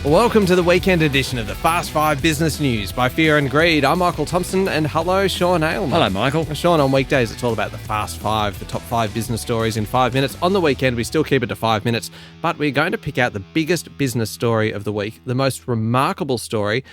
Welcome to the weekend edition of the Fast 5 Business News by Fear and Greed. I'm Michael Thompson, and hello, Sean Aylmer. Hello, Michael. Sean, on weekdays, it's all about the Fast 5, the top 5 business stories in 5 minutes. On the weekend, we still keep it to 5 minutes, but we're going to pick out the biggest business story of the week, the most remarkable story,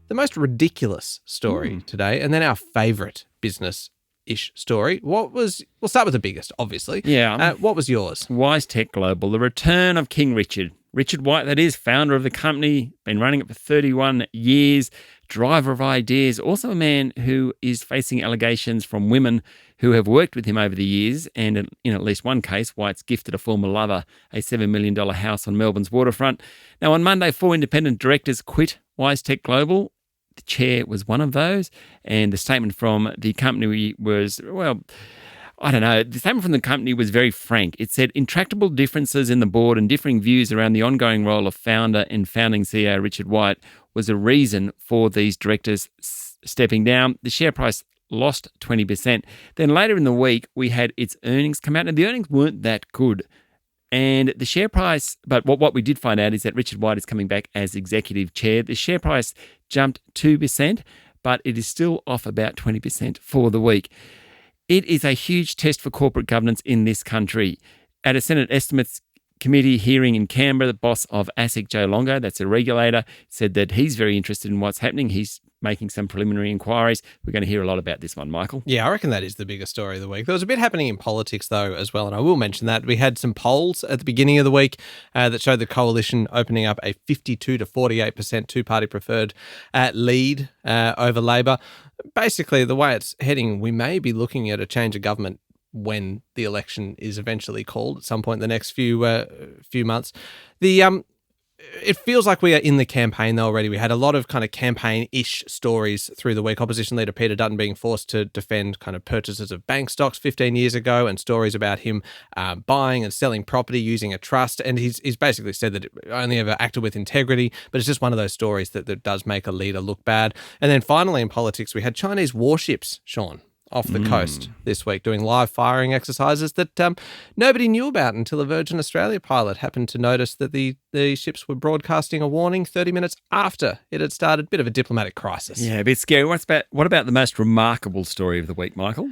the most ridiculous story today, and then our favourite business-ish story. We'll start with the biggest, obviously. Yeah. What was yours? WiseTech Global, the return of King Richard. Richard White, that is, founder of the company, been running it for 31 years, driver of ideas, also a man who is facing allegations from women who have worked with him over the years. And in at least one case, White's gifted a former lover a $7 million house on Melbourne's waterfront. Now, on Monday, 4 independent directors quit WiseTech Global. The chair was one of those. And the statement from the company was, the statement from the company was very frank. It said intractable differences in the board and differing views around the ongoing role of founder and founding CEO Richard White was a reason for these directors stepping down. The share price lost 20%. Then later in the week, we had its earnings come out, and the earnings weren't that good. And the share price, but what we did find out is that Richard White is coming back as executive chair. The share price jumped 2%, but it is still off about 20% for the week. It is a huge test for corporate governance in this country. At a Senate Estimates Committee hearing in Canberra, the boss of ASIC, Joe Longo, that's a regulator, said that he's very interested in what's happening. He's making some preliminary inquiries. We're going to hear a lot about this one, Michael. Yeah, I reckon that is the biggest story of the week. There was a bit happening in politics, though, as well, and I will mention that. We had some polls at the beginning of the week that showed the coalition opening up a 52 to 48% two-party preferred lead over Labor. Basically, the way it's heading, we may be looking at a change of government when the election is eventually called at some point in the next few months. It feels like we are in the campaign though already. We had a lot of kind of campaign-ish stories through the week. Opposition leader Peter Dutton being forced to defend kind of purchases of bank stocks 15 years ago, and stories about him buying and selling property using a trust. And he's basically said that it only ever acted with integrity, but it's just one of those stories that does make a leader look bad. And then finally in politics, we had Chinese warships, Sean, off the coast this week doing live firing exercises that nobody knew about until a Virgin Australia pilot happened to notice that the ships were broadcasting a warning 30 minutes after it had started. Bit of a diplomatic crisis. Yeah, a bit scary. What about the most remarkable story of the week, Michael?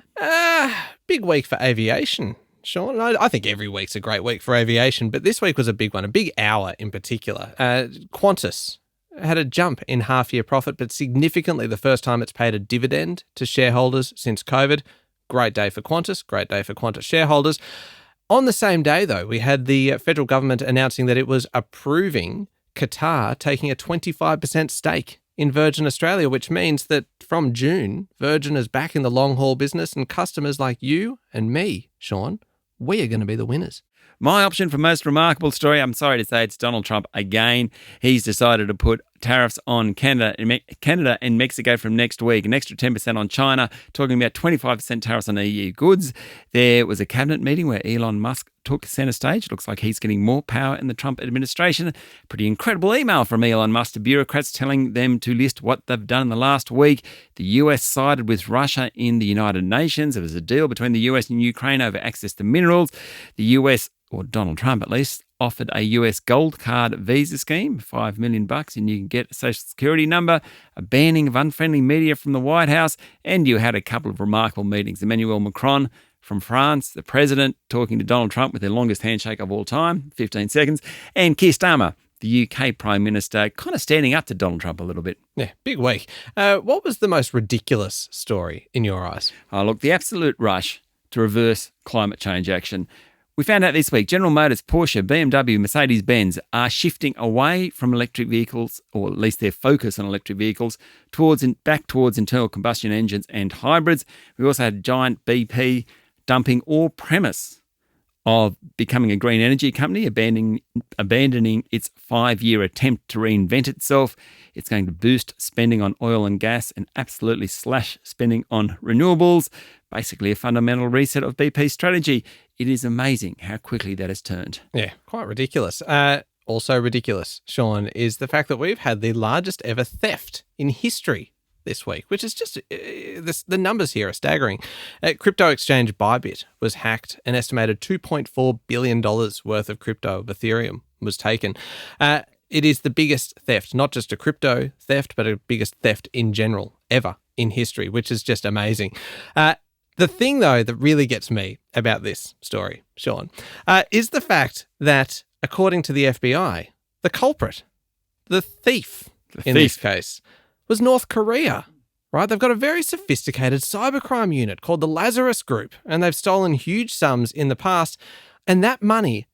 Big week for aviation, Sean. I think every week's a great week for aviation, but this week was a big one, a big hour in particular. Qantas had a jump in half-year profit, but significantly the first time it's paid a dividend to shareholders since COVID. Great day for Qantas, great day for Qantas shareholders. On the same day, though, we had the federal government announcing that it was approving Qatar taking a 25% stake in Virgin Australia, which means that from June, Virgin is back in the long-haul business, and customers like you and me, Sean, we are going to be the winners. My option for most remarkable story, I'm sorry to say, it's Donald Trump again. He's decided to put tariffs on Canada and Mexico from next week, an extra 10% on China, talking about 25% tariffs on EU goods. There was a cabinet meeting where Elon Musk took center stage. Looks like he's getting more power in the Trump administration. Pretty incredible email from Elon Musk to bureaucrats telling them to list what they've done in the last week. The US sided with Russia in the United Nations. There was a deal between the US and Ukraine over access to minerals. The US, or Donald Trump at least, offered a US gold card visa scheme, $5 million, and you can get a social security number, a banning of unfriendly media from the White House, and you had a couple of remarkable meetings. Emmanuel Macron from France, the president, talking to Donald Trump with their longest handshake of all time, 15 seconds, and Keir Starmer, the UK Prime Minister, kind of standing up to Donald Trump a little bit. Yeah, big week. What was the most ridiculous story in your eyes? Oh, look, the absolute rush to reverse climate change action. We found out this week General Motors, Porsche, BMW, Mercedes-Benz are shifting away from electric vehicles, or at least their focus on electric vehicles, back towards internal combustion engines and hybrids. We also had giant BP dumping all premise of becoming a green energy company, abandoning its 5-year attempt to reinvent itself. It's going to boost spending on oil and gas and absolutely slash spending on renewables. Basically a fundamental reset of BP's strategy. It is amazing how quickly that has turned. Yeah, quite ridiculous. Also ridiculous, Sean, is the fact that we've had the largest ever theft in history this week, which is just, the numbers here are staggering. Crypto exchange Bybit was hacked. An estimated $2.4 billion worth of crypto of Ethereum was taken. It is the biggest theft, not just a crypto theft, but a biggest theft in general ever in history, which is just amazing. The thing, though, that really gets me about this story, Sean, is the fact that, according to the FBI, the culprit, the thief in this case, was North Korea. Right, they've got a very sophisticated cybercrime unit called the Lazarus Group, and they've stolen huge sums in the past, and that money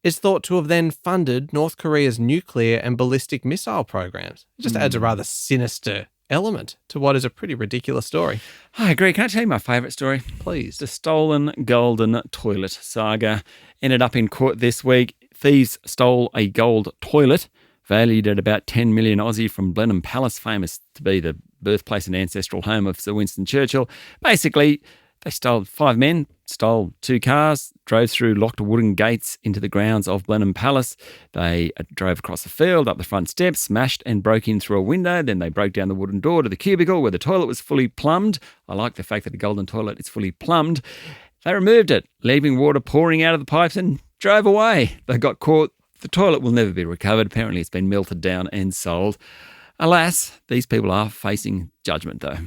is thought to have then funded North Korea's nuclear and ballistic missile programs. It just adds a rather sinister element to what is a pretty ridiculous story. I agree. Can I tell you my favourite story? Please. The stolen golden toilet saga ended up in court this week. Thieves stole a gold toilet valued at about 10 million Aussie from Blenheim Palace, famous to be the birthplace and ancestral home of Sir Winston Churchill. Basically, they stole 5 men, stole 2 cars, drove through locked wooden gates into the grounds of Blenheim Palace. They drove across the field, up the front steps, smashed and broke in through a window. Then they broke down the wooden door to the cubicle where the toilet was fully plumbed. I like the fact that the golden toilet is fully plumbed. They removed it, leaving water pouring out of the pipes, and drove away. They got caught. The toilet will never be recovered. Apparently, it's been melted down and sold. Alas, these people are facing judgment, though.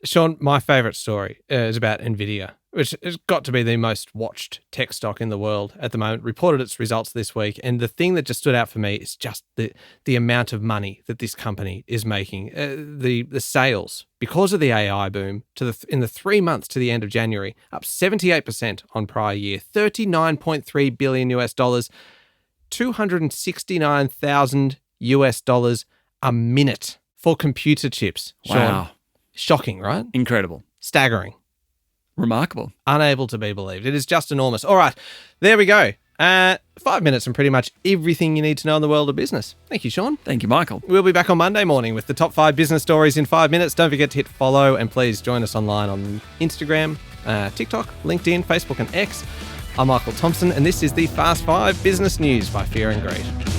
Sean, my favourite story is about NVIDIA, which has got to be the most watched tech stock in the world at the moment, reported its results this week. And the thing that just stood out for me is just the amount of money that this company is making. The sales, because of the AI boom, in the 3 months to the end of January, up 78% on prior year, $39.3 billion US, $269,000 US a minute for computer chips. Sean, Wow. Shocking, right? Incredible. Staggering. Remarkable. Unable to be believed. It is just enormous. All right, there we go. 5 minutes and pretty much everything you need to know in the world of business. Thank you, Sean. Thank you, Michael. We'll be back on Monday morning with the top 5 business stories in 5 minutes. Don't forget to hit follow, and please join us online on Instagram, TikTok, LinkedIn, Facebook and X. I'm Michael Thompson, and this is the Fast 5 Business News by Fear and Greed.